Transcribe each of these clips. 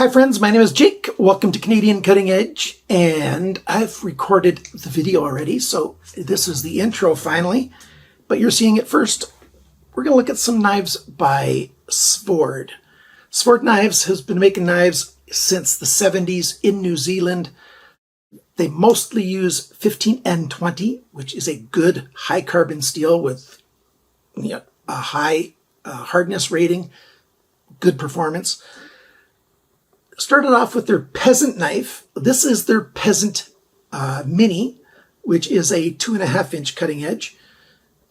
Hi friends, my name is Jake. Welcome to Canadian Cutting Edge, and I've recorded the video already, so this is the intro finally, but you're seeing it first. We're going to look at some knives by SVORD. SVORD Knives has been making knives since the 70s in New Zealand. They mostly use 15N20, which is a good high carbon steel with a high hardness rating, good performance. Started off with their Peasant knife. This is their Peasant Mini, which is a 2.5-inch cutting edge.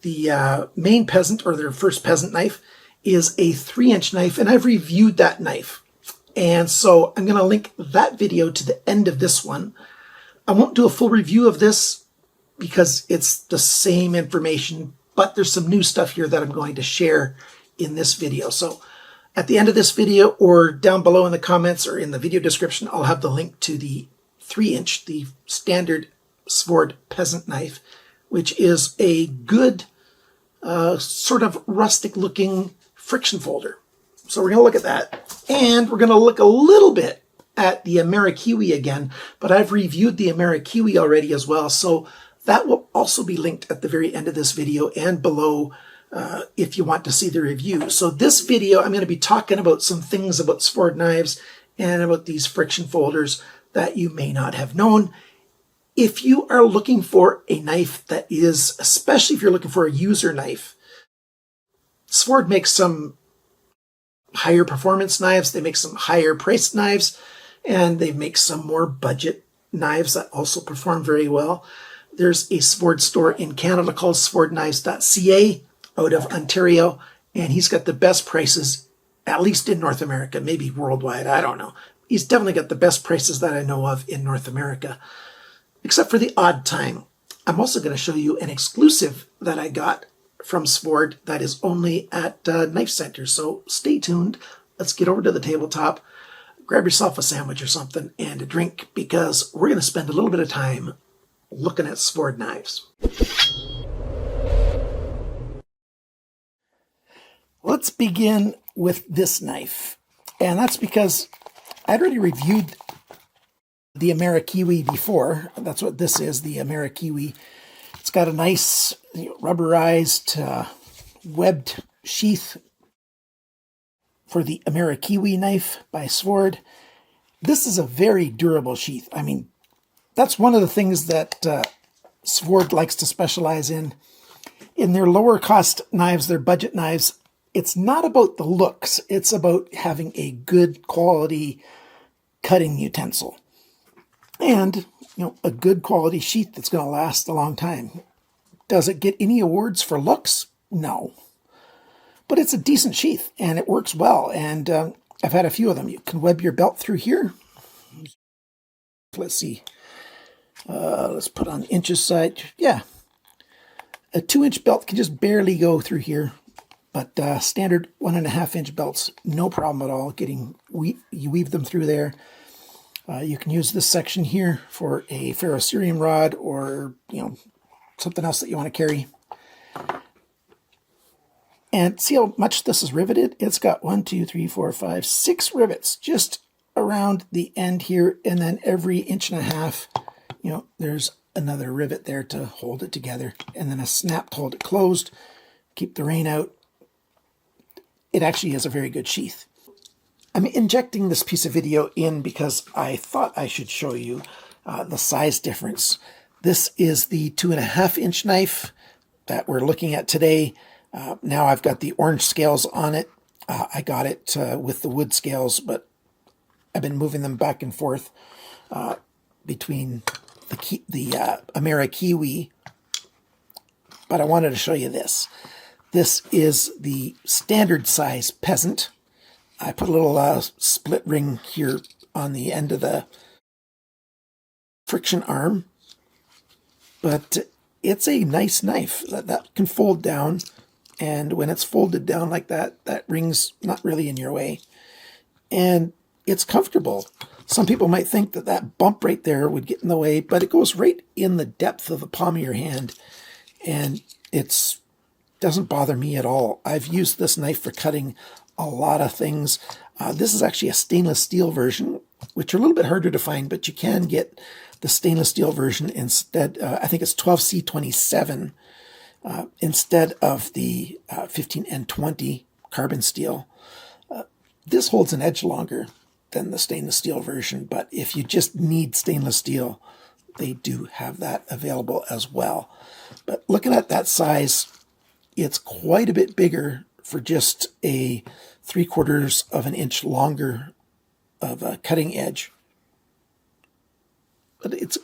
The main Peasant, or their first Peasant knife, is a 3-inch knife, and I've reviewed that knife. And so I'm going to link that video to the end of this one. I won't do a full review of this because it's the same information, but there's some new stuff here that I'm going to share in this video. So at the end of this video, or down below in the comments or in the video description, I'll have the link to the 3-inch, the standard SVORD Peasant knife, which is a good sort of rustic looking friction folder. So we're going to look at that, and we're going to look a little bit at the Amerikiwi again, but I've reviewed the Amerikiwi already as well, so that will also be linked at the very end of this video and below if you want to see the review. So this video, I'm going to be talking about some things about SVORD knives and about these friction folders that you may not have known. If you are looking for a knife that is, especially if you're looking for a user knife, SVORD makes some higher performance knives, they make some higher priced knives, and they make some more budget knives that also perform very well. There's a SVORD store in Canada called svordknives.ca out of Ontario, and he's got the best prices, at least in North America, maybe worldwide, I don't know. He's definitely got the best prices that I know of in North America, except for the odd time. I'm also going to show you an exclusive that I got from SVORD that is only at Knife Center, so stay tuned. Let's get over to the tabletop, grab yourself a sandwich or something and a drink, because we're going to spend a little bit of time looking at SVORD knives. Let's begin with this knife, and that's because I'd already reviewed the Amerikiwi before. That's what this is, the Amerikiwi. It's got a nice rubberized webbed sheath for the Amerikiwi knife by SVORD. This is a very durable sheath. I mean, that's one of the things that SVORD likes to specialize in. In their lower cost knives, their budget knives, it's not about the looks. It's about having a good quality cutting utensil. And, a good quality sheath that's going to last a long time. Does it get any awards for looks? No. But it's a decent sheath, and it works well. And I've had a few of them. You can web your belt through here. Let's see. Let's put on the inches side. Yeah. A 2-inch belt can just barely go through here. But standard 1.5-inch belts, no problem at all. You weave them through there. You can use this section here for a ferrocerium rod, or something else that you want to carry. And see how much this is riveted? It's got 1, 2, 3, 4, 5, 6 rivets just around the end here, and then every 1.5 inches, there's another rivet there to hold it together, and then a snap to hold it closed, keep the rain out. It actually is a very good sheath. I'm injecting this piece of video in because I thought I should show you the size difference. This is the 2.5-inch knife that we're looking at today. Now I've got the orange scales on it. I got it with the wood scales, but I've been moving them back and forth between the Amerikiwi. But I wanted to show you this. This is the standard size Peasant. I put a little split ring here on the end of the friction arm, but it's a nice knife that can fold down, and when it's folded down like that, that ring's not really in your way, and it's comfortable. Some people might think that that bump right there would get in the way, but it goes right in the depth of the palm of your hand, and it doesn't bother me at all. I've used this knife for cutting a lot of things. This is actually a stainless steel version, which are a little bit harder to find, but you can get the stainless steel version instead. I think it's 12C27 instead of the 15N20 carbon steel. This holds an edge longer than the stainless steel version, but if you just need stainless steel, they do have that available as well. But looking at that size, it's quite a bit bigger for just a 3/4 of an inch longer of a cutting edge. But it's a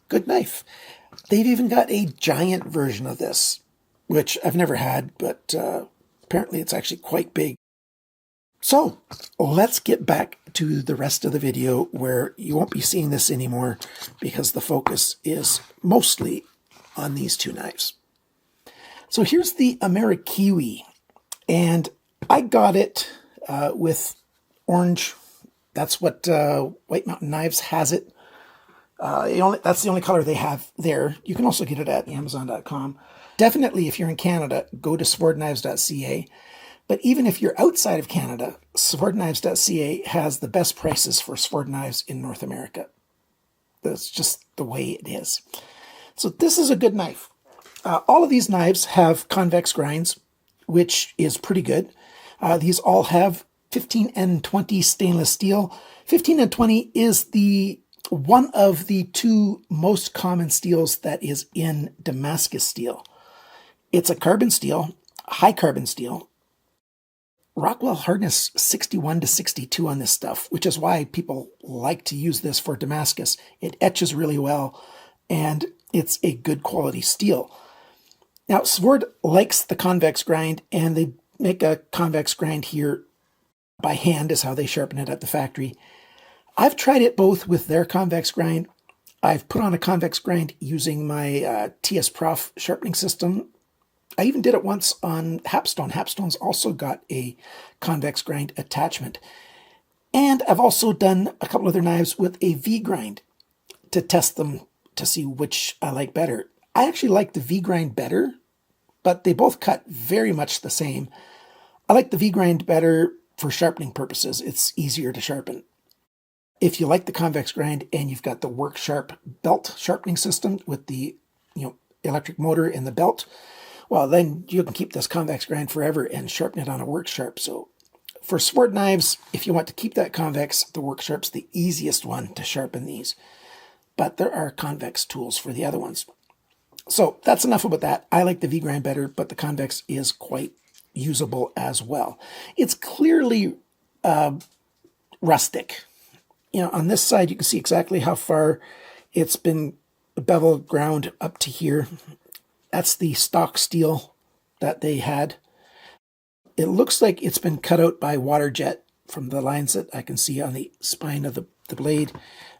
good knife. They've even got a giant version of this, which I've never had, but apparently it's actually quite big. So let's get back to the rest of the video where you won't be seeing this anymore because the focus is mostly on these two knives. So here's the Amerikiwi, and I got it with orange. That's what White Mountain Knives has it. That's the only color they have there. You can also get it at Amazon.com. Definitely, if you're in Canada, go to SVORDknives.ca. But even if you're outside of Canada, SVORDknives.ca has the best prices for SVORD knives in North America. That's just the way it is. So this is a good knife. All of these knives have convex grinds, which is pretty good. These all have 15N20 stainless steel. 15N20 is one of the two most common steels that is in Damascus steel. It's a carbon steel, high carbon steel. Rockwell hardness 61 to 62 on this stuff, which is why people like to use this for Damascus. It etches really well, and it's a good quality steel. Now, SVORD likes the convex grind, and they make a convex grind here by hand is how they sharpen it at the factory. I've tried it both with their convex grind. I've put on a convex grind using my TS Prof sharpening system. I even did it once on Hapstone. Hapstone's also got a convex grind attachment. And I've also done a couple other knives with a V grind to test them to see which I like better. I actually like the V grind better, but they both cut very much the same. I like the V grind better for sharpening purposes. It's easier to sharpen. If you like the convex grind and you've got the Work Sharp belt sharpening system with the electric motor and the belt, well, then you can keep this convex grind forever and sharpen it on a Work Sharp. So for SVORD knives, if you want to keep that convex, the Work Sharp's the easiest one to sharpen these. But there are convex tools for the other ones. So that's enough about that. I like the V grind better, but the convex is quite usable as well. It's clearly rustic. On this side, you can see exactly how far it's been bevel ground up to here. That's the stock steel that they had. It looks like it's been cut out by water jet from the lines that I can see on the spine of the blade.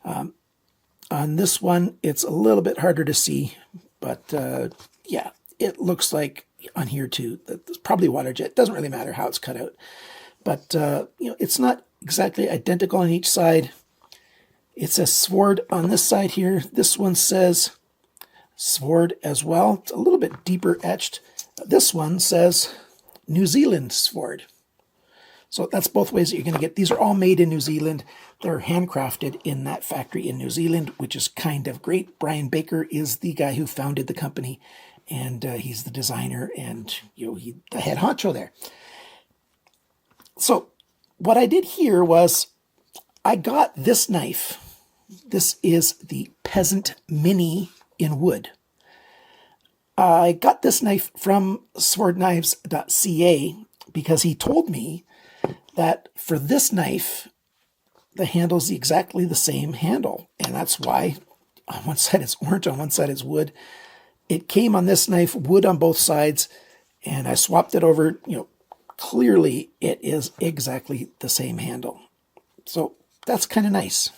On this one, it's a little bit harder to see, but yeah, it looks like on here too that it's probably water jet. It doesn't really matter how it's cut out, but it's not exactly identical on each side. It says SVORD on this side here. This one says SVORD as well. It's a little bit deeper etched. This one says New Zealand SVORD. So that's both ways that you're going to get. These are all made in New Zealand. They're handcrafted in that factory in New Zealand, which is kind of great. Brian Baker is the guy who founded the company, and he's the designer and he's the head honcho there. So what I did here was I got this knife. This is the Peasant Mini in wood. I got this knife from SVORDknives.ca because he told me that for this knife, the handle's exactly the same handle. And that's why on one side it's orange, on one side it's wood. It came on this knife, wood on both sides, and I swapped it over. Clearly it is exactly the same handle. So that's kind of nice.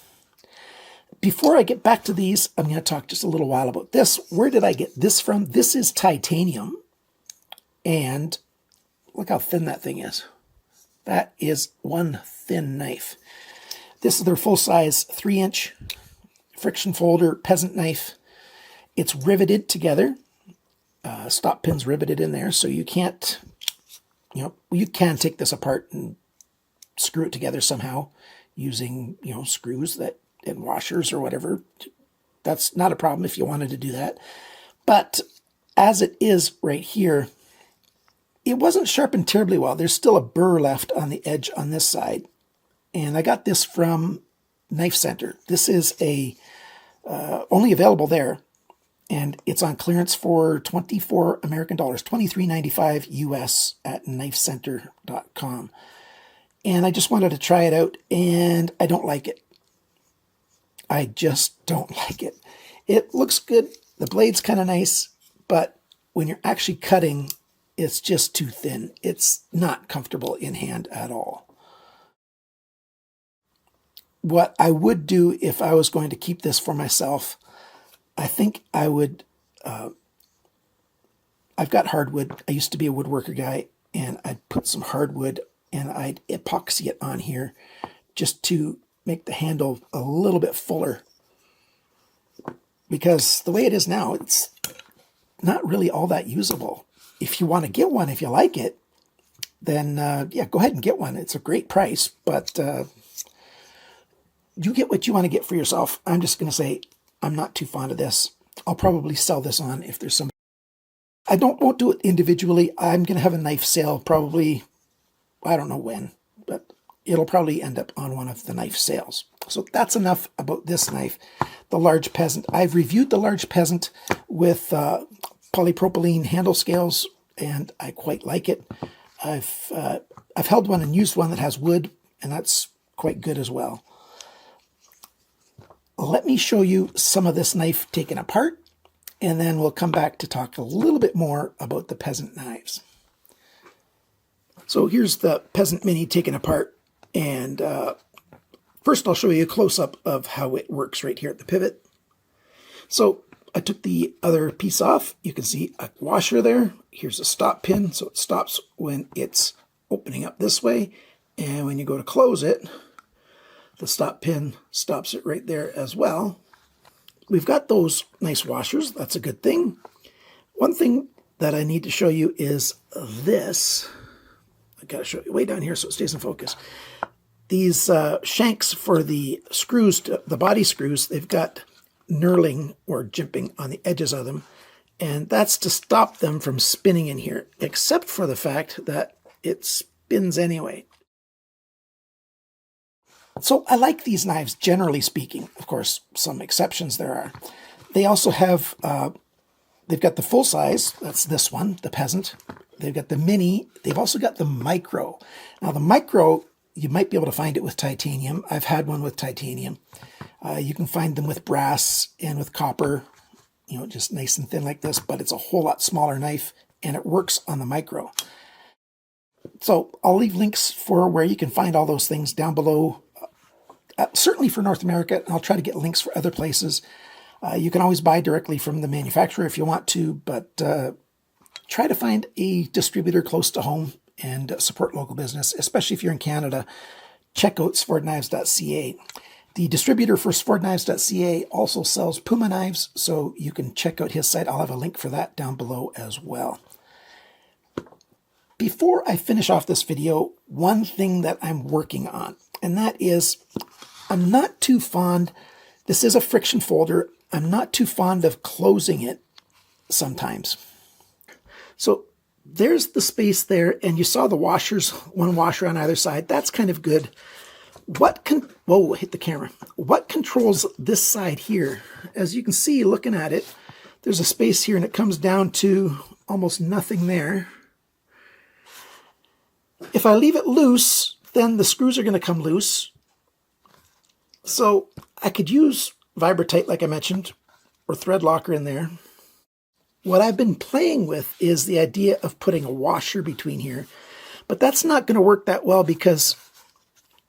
Before I get back to these, I'm going to talk just a little while about this. Where did I get this from? This is titanium. And look how thin that thing is. That is one thin knife. This is their full-size 3-inch friction folder peasant knife. It's riveted together. Stop pins riveted in there, so you can't, you can take this apart and screw it together somehow using, screws and washers or whatever. That's not a problem if you wanted to do that. But as it is right here, it wasn't sharpened terribly well. There's still a burr left on the edge on this side. And I got this from Knife Center. This is only available there. And it's on clearance for 24 American dollars, $23.95 US at knifecenter.com. And I just wanted to try it out, and I don't like it. I just don't like it. It looks good. The blade's kind of nice, but when you're actually cutting, it's just too thin. It's not comfortable in hand at all. What I would do if I was going to keep this for myself, I think I would, I've got hardwood. I used to be a woodworker guy, and I'd put some hardwood and I'd epoxy it on here just to make the handle a little bit fuller. Because the way it is now, it's not really all that usable. If you want to get one, if you like it, then yeah, go ahead and get one. It's a great price, but you get what you want to get for yourself. I'm just going to say I'm not too fond of this. I'll probably sell this on if there's some. I won't do it individually. I'm going to have a knife sale probably, I don't know when, but it'll probably end up on one of the knife sales. So that's enough about this knife, the large peasant. I've reviewed the large peasant with polypropylene handle scales, and I quite like it. I've held one and used one that has wood, and that's quite good as well. Let me show you some of this knife taken apart, and then we'll come back to talk a little bit more about the peasant knives. So here's the peasant mini taken apart, and first I'll show you a close-up of how it works right here at the pivot. So I took the other piece off. You can see a washer there. Here's a stop pin, so it stops when it's opening up this way, and when you go to close it, the stop pin stops it right there as well. We've got those nice washers. That's a good thing. One thing that I need to show you is this. I got to show you way down here so it stays in focus. These shanks for the screws, the body screws, they've got knurling or jimping on the edges of them. And that's to stop them from spinning in here, except for the fact that it spins anyway. So I like these knives, generally speaking. Of course, some exceptions there are. They also have, they've got the full size, that's this one, the peasant. They've got the mini. They've also got the micro. Now the micro, you might be able to find it with titanium. I've had one with titanium. You can find them with brass and with copper, just nice and thin like this, but it's a whole lot smaller knife, and it works on the micro. So I'll leave links for where you can find all those things down below. Certainly for North America, and I'll try to get links for other places. You can always buy directly from the manufacturer if you want to, but try to find a distributor close to home and support local business, especially if you're in Canada. Check out SVORDknives.ca. The distributor for SVORDknives.ca also sells Puma knives, so you can check out his site. I'll have a link for that down below as well. Before I finish off this video, one thing that I'm working on, and that is I'm not too fond, this is a friction folder, I'm not too fond of closing it sometimes. So there's the space there, and you saw the washers, one washer on either side. That's kind of good. Whoa, hit the camera. What controls this side here? As you can see, looking at it, there's a space here, and it comes down to almost nothing there. If I leave it loose, then the screws are going to come loose. So I could use Vibratite, like I mentioned, or thread locker in there. What I've been playing with is the idea of putting a washer between here, but that's not going to work that well because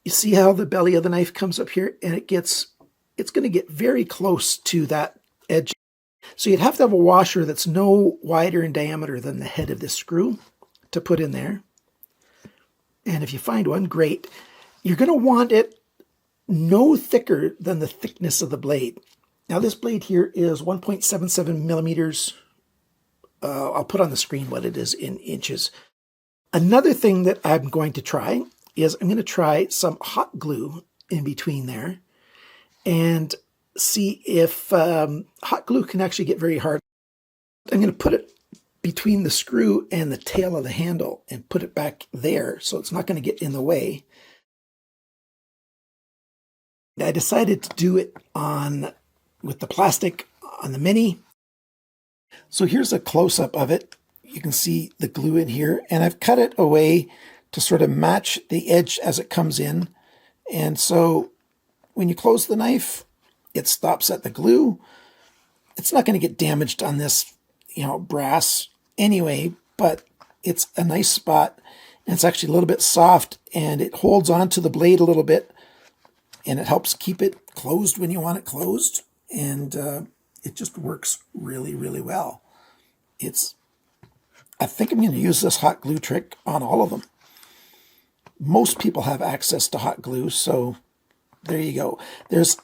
you see how the belly of the knife comes up here, and it's going to get very close to that edge. So you'd have to have a washer that's no wider in diameter than the head of this screw to put in there. And if you find one, great. You're going to want it no thicker than the thickness of the blade. Now this blade here is 1.77 millimeters. I'll put on the screen what it is in inches. Another thing that I'm going to try is I'm going to try some hot glue in between there and see if hot glue can actually get very hard. I'm going to put it between the screw and the tail of the handle and put it back there so it's not going to get in the way. I decided to do it with the plastic on the Mini. So here's a close-up of it. You can see the glue in here, and I've cut it away to sort of match the edge as it comes in. And so when you close the knife, it stops at the glue. It's not going to get damaged on this, brass anyway, but it's a nice spot, and it's actually a little bit soft, and it holds onto the blade a little bit, and it helps keep it closed when you want it closed, and it just works really, really well. I think I'm going to use this hot glue trick on all of them. Most people have access to hot glue, so there you go. There's,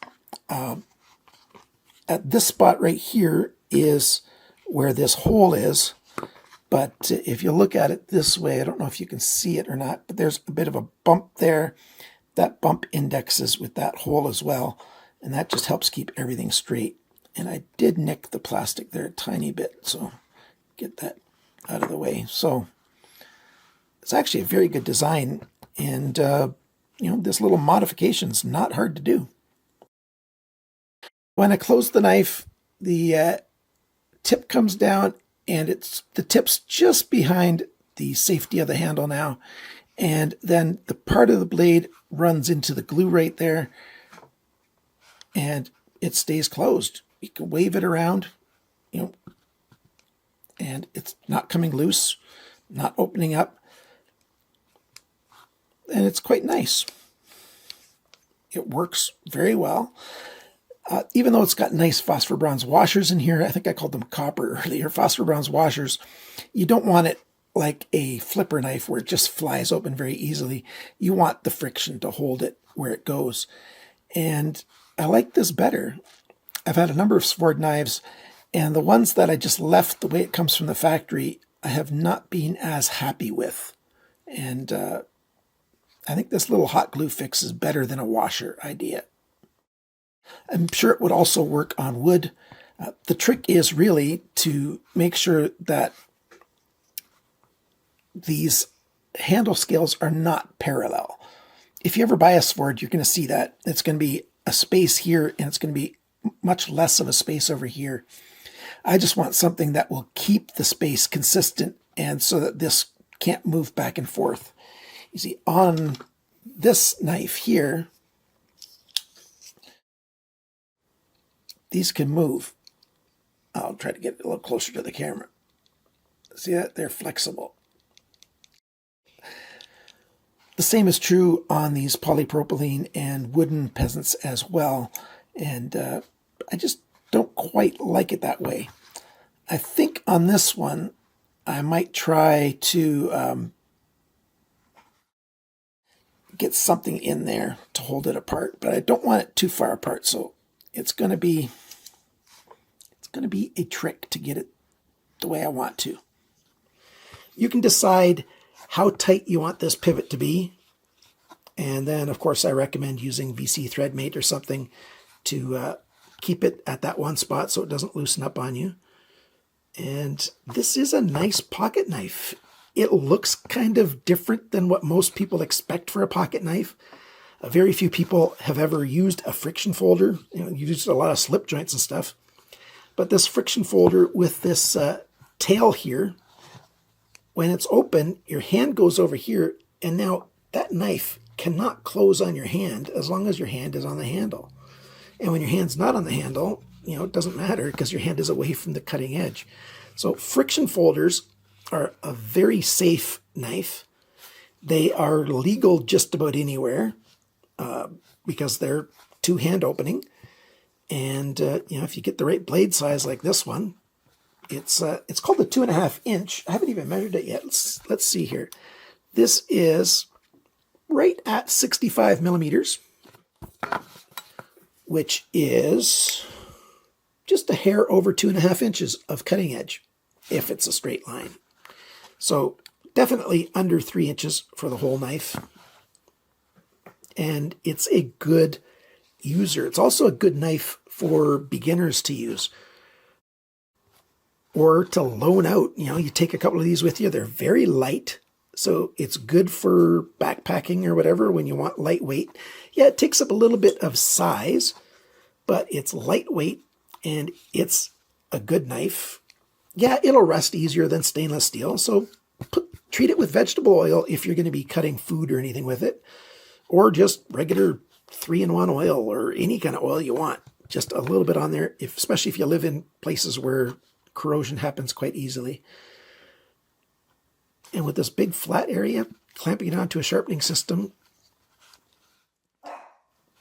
at this spot right here is where this hole is, but if you look at it this way, I don't know if you can see it or not, but there's a bit of a bump there. That bump indexes with that hole as well, and that just helps keep everything straight. And I did nick the plastic there a tiny bit, so get that out of the way. So it's actually a very good design, and this little modification's not hard to do. When I close the knife, the tip comes down, and the tip's just behind the safety of the handle now, and then the part of the blade runs into the glue right there, and it stays closed. You can wave it around, and it's not coming loose, not opening up, and it's quite nice. It works very well. Even though it's got nice phosphor bronze washers in here, I think I called them copper earlier, phosphor bronze washers, you don't want it like a flipper knife where it just flies open very easily. You want the friction to hold it where it goes. And I like this better. I've had a number of SVORD knives, and the ones that I just left the way it comes from the factory, I have not been as happy with. And I think this little hot glue fix is better than a washer idea. I'm sure it would also work on wood. The trick is really to make sure that these handle scales are not parallel. If you ever buy a SVORD, you're going to see that. It's going to be a space here, and it's going to be much less of a space over here. I just want something that will keep the space consistent, and so that this can't move back and forth. You see, on this knife here, these can move. I'll try to get it a little closer to the camera. See that? They're flexible. The same is true on these polypropylene and wooden peasants as well. And I just don't quite like it that way. I think on this one, I might try to get something in there to hold it apart, but I don't want it too far apart. So it's going to be a trick to get it the way I want to. You can decide how tight you want this pivot to be. And then, of course, I recommend using VC thread mate or something to keep it at that one spot so it doesn't loosen up on you. And this is a nice pocket knife. It looks kind of different than what most people expect for a pocket knife. Very few people have ever used a friction folder. You use a lot of slip joints and stuff. But this friction folder with this tail here, when it's open, your hand goes over here, and now that knife cannot close on your hand as long as your hand is on the handle. And when your hand's not on the handle, it doesn't matter because your hand is away from the cutting edge. So friction folders are a very safe knife. They are legal just about anywhere because they're two-hand opening. And if you get the right blade size like this one, it's called the 2.5 inch. I haven't even measured it yet. Let's see here. This is right at 65 millimeters, which is just a hair over 2.5 inches of cutting edge if it's a straight line. So definitely under 3 inches for the whole knife. and it's a good user. It's also a good knife for beginners to use or to loan out. You know, you take a couple of these with you. They're very light, so it's good for backpacking or whatever when you want lightweight. Yeah, it takes up a little bit of size, but it's lightweight and it's a good knife. Yeah, it'll rust easier than stainless steel, so treat it with vegetable oil if you're going to be cutting food or anything with it, or just regular 3-in-1 oil or any kind of oil you want. Just a little bit on there, especially if you live in places where corrosion happens quite easily. And with this big flat area, clamping it onto a sharpening system,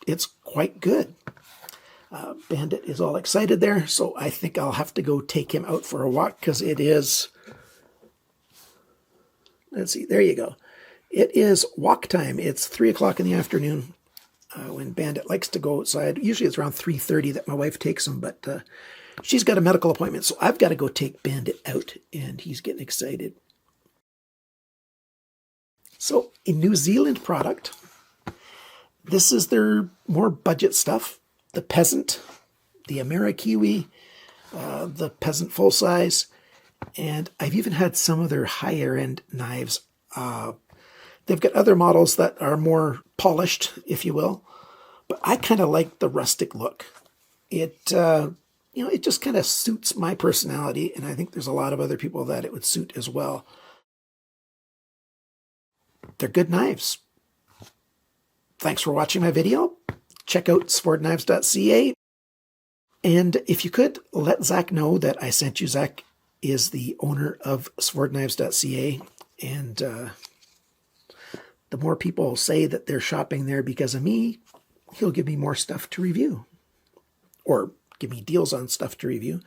it's quite good. Bandit is all excited there, so I think I'll have to go take him out for a walk because it is, let's see, there you go. It is walk time. It's 3 o'clock in the afternoon when Bandit likes to go outside. Usually it's around 3:30 that my wife takes him, but she's got a medical appointment, so I've got to go take Bandit out, and he's getting excited. So a New Zealand product. This is their more budget stuff. The Peasant, the Amerikiwi, the Peasant full size, and I've even had some of their higher end knives. They've got other models that are more polished, if you will, but I kind of like the rustic look. It, it just kind of suits my personality, and I think there's a lot of other people that it would suit as well. They're good knives. Thanks for watching my video. Check out svordknives.ca. And if you could, let Zach know that I sent you. Zach is the owner of svordknives.ca. And the more people say that they're shopping there because of me, he'll give me more stuff to review. Or give me deals on stuff to review.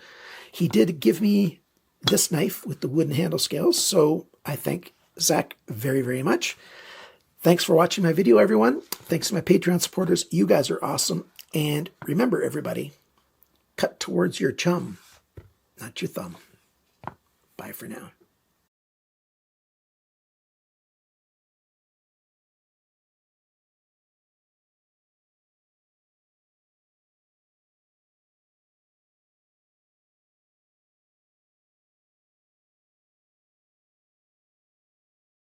He did give me this knife with the wooden handle scales. So I thank Zach very, very much. Thanks for watching my video, everyone. Thanks to my Patreon supporters. You guys are awesome. And remember, everybody, cut towards your chum, not your thumb. Bye for now.